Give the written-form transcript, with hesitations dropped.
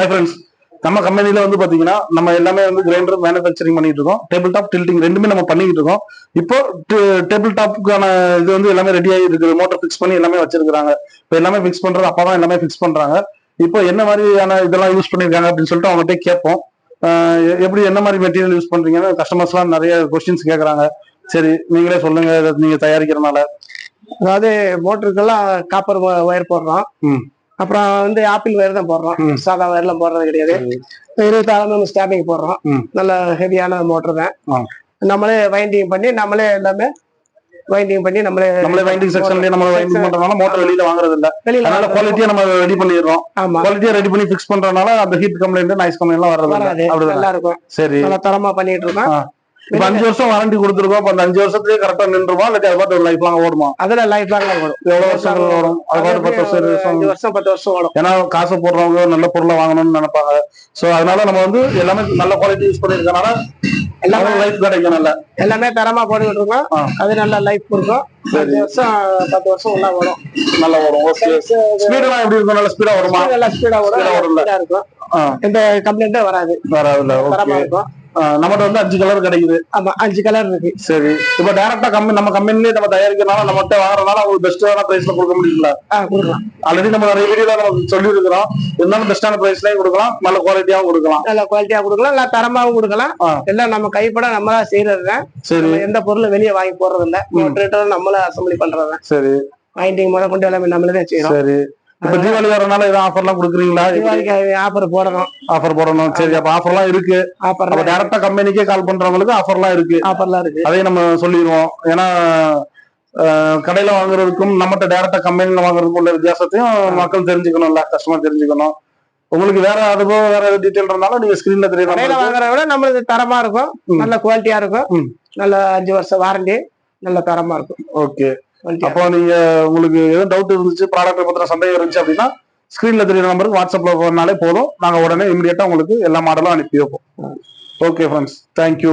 Hi friends, நம்ம கம்பெனில வந்து பாத்தீங்கன்னா நம்ம எல்லாமே வந்து கிரைண்டர் மேனுஃபேக்சரிங் பண்ணிட்டு இருக்கோம். டேபிள் டாப் டில்டிங் ரெண்டுமே நம்ம பண்ணிட்டு இருக்கோம். இப்போ டேபிள் டாப்புக்கான இது வந்து எல்லாமே ரெடி ஆகி இருக்குது. மோட்டர் ஃபிக்ஸ் பண்ணி எல்லாமே வச்சிருக்காங்க. இப்போ எல்லாமே ஃபிக்ஸ் பண்றது அப்பா தான் எல்லாமே ஃபிக்ஸ் பண்றாங்க. இப்போ என்ன மாதிரியான இதெல்லாம் யூஸ் பண்ணிருக்காங்க அப்படின்னு சொல்லிட்டு அவங்ககிட்ட கேட்போம். எப்படி என்ன மாதிரி மெட்டீரியல் யூஸ் பண்றீங்கன்னு கஸ்டமர்ஸ் எல்லாம் நிறைய கொஸ்டின்ஸ் கேட்கறாங்க. சரி, நீங்களே சொல்லுங்க, நீங்க தயாரிக்கிறதுனால. அதாவது மோட்டருக்கெல்லாம் காப்பர் ஒயர் போடுறோம். அப்புறம் வந்து ஆப்பிள் ஒயர் தான் போடுறோம். சாதா ஒயர்லாம் போடுறது கிடையாது. 26 ஸ்டார்டிங் போடுறோம். நல்ல ஹெவியான மோட்டர் தான். நம்மளே வைண்டிங் பண்ணி நம்மளே எல்லாமே வைண்டிங் பண்ணி நம்மளே வைண்டிங் செக்ஷன்லயே நம்ம வைண்டிங் பண்றதுனால மோட்டர் வெளியில வாங்குறது இல்ல. அதனால குவாலிட்டியா நம்ம ரெடி பண்ணிடுறோம். குவாலிட்டியா ரெடி பண்ணி ஃபிக்ஸ் பண்றதுனால அந்த ஹீட் கம்ப்ளைண்ட் நாய்ஸ் கம்ப்ளைண்ட் எல்லாம் வராது. நல்லா இருக்கும். சரி, நல்லா தரமா பண்ணிட்டு இருக்கோம். இப்ப 5 வருஷம் வாரண்டி கொடுத்துருக்கோம். அந்த 5 வருஷத்துலயே கரெக்டா நின்றுமா இல்ல அது பாட்டு லைஃப் லாங் ஓடுமா? அதுல லைஃப் லாங் ஓடும். எவ்வளவு வருஷங்கள் ஓடும்? அது பாட்டு 10 வருஷம் 10 வருஷம் ஓடும். ஏன்னா காசு போடுறவங்க நல்ல பொருளை வாங்கணும்னு நினைப்பாங்க. சோ அதனால நம்ம வந்து எல்லாமே நல்ல குவாலிட்டி யூஸ் பண்ணிருக்கனால எல்லாமே லைஃப் கிடைக்கும். நல்ல எல்லாமே தரமா போட்டுக்கிட்டு இருக்கோம். அது நல்ல லைஃப் இருக்கும். 5 வருஷம் 10 வருஷம் உள்ள ஓடும். நல்லா ஓடும். ஓகே, ஸ்பீட் எல்லாம் எப்படி இருக்கும்? நல்ல ஸ்பீடா வருமா? நல்லா ஸ்பீடா இருக்கும். எந்த கம்ப்ளைண்ட்டும் வராது. தரமா இருக்கும். நம்மகிட்ட வந்து 5 கலர் கிடைக்குது. ஆமா, 5 கலர் இருக்கு. சரி, இப்ப டைரக்டா நம்ம கம்பெனிலேயே நம்ம தயாரிக்கிறனால நம்மகிட்ட வாங்குறதுனால உங்களுக்கு பெஸ்டான பிரைஸ்ல கொடுக்க முடியுங்களா? கொடுக்கலாம். ஆல்ரெடி நம்ம நிறைய வீடியோல நம்ம சொல்லி இருக்கிறோம். இருந்தாலும் பெஸ்டான பிரைஸ்லயும் கொடுக்கலாம், நல்ல குவாலிட்டியாவும் கொடுக்கலாம். நல்ல குவாலிட்டியா கொடுக்கலாம், நல்ல தரமாவும் கொடுக்கலாம். எல்லாம் நம்ம கைப்பட நம்மளா செய்யறதுதான். சரி, எந்த பொருளும் வெளியே வாங்கி போறது இல்ல. நம்மள அசம்பிளி பண்றதுதான். சரி, வைண்டிங் முத கொண்டு எல்லாமே நம்மளே செய்யறோம். சரி, இப்ப தீபாவளி வரனால ஏதாவது ஆஃபர் எல்லாம் கொடுக்குறீங்களா? தீபாவளிக்கு ஆஃபர் போடணும். சரி, அப்ப ஆஃபர் எல்லாம் இருக்கு. டைரக்டா கம்பெனிக்கே கால் பண்றவங்களுக்கு ஆஃபர் எல்லாம் இருக்கு. அதையும் நம்ம சொல்லிடுவோம். ஏன்னா கடையில வாங்குறதுக்கும் நம்மகிட்ட டைரக்டா கம்பெனில வாங்குறதுக்கும் உள்ள வித்தியாசத்தையும் மக்கள் தெரிஞ்சுக்கணும்ல, கஸ்டமர் தெரிஞ்சுக்கணும். உங்களுக்கு வேற அனுபவம் வேற டீடைல் இருந்தாலும் நீங்க ஸ்கிரீன்ல தெரியும். கடையில வாங்குறத விட நம்மளுக்கு தரமா இருக்கும், நல்ல குவாலிட்டியா இருக்கும். நல்ல 5 வருஷம் வாரண்டி, நல்ல தரமா இருக்கும். ஓகே, அப்போ நீங்க உங்களுக்கு எதுவும் டவுட் இருந்துச்சு, ப்ராடக்ட் பத்தின சந்தேகம் இருந்துச்சு அப்படின்னா ஸ்கிரீன்ல தெரியற நம்பருக்கு வாட்ஸ்அப்ல போனாலே போதும். நாங்க உடனே இமிடியேட்டா உங்களுக்கு எல்லா மாடலும் அனுப்பி வைப்போம். Okay friends, thank you.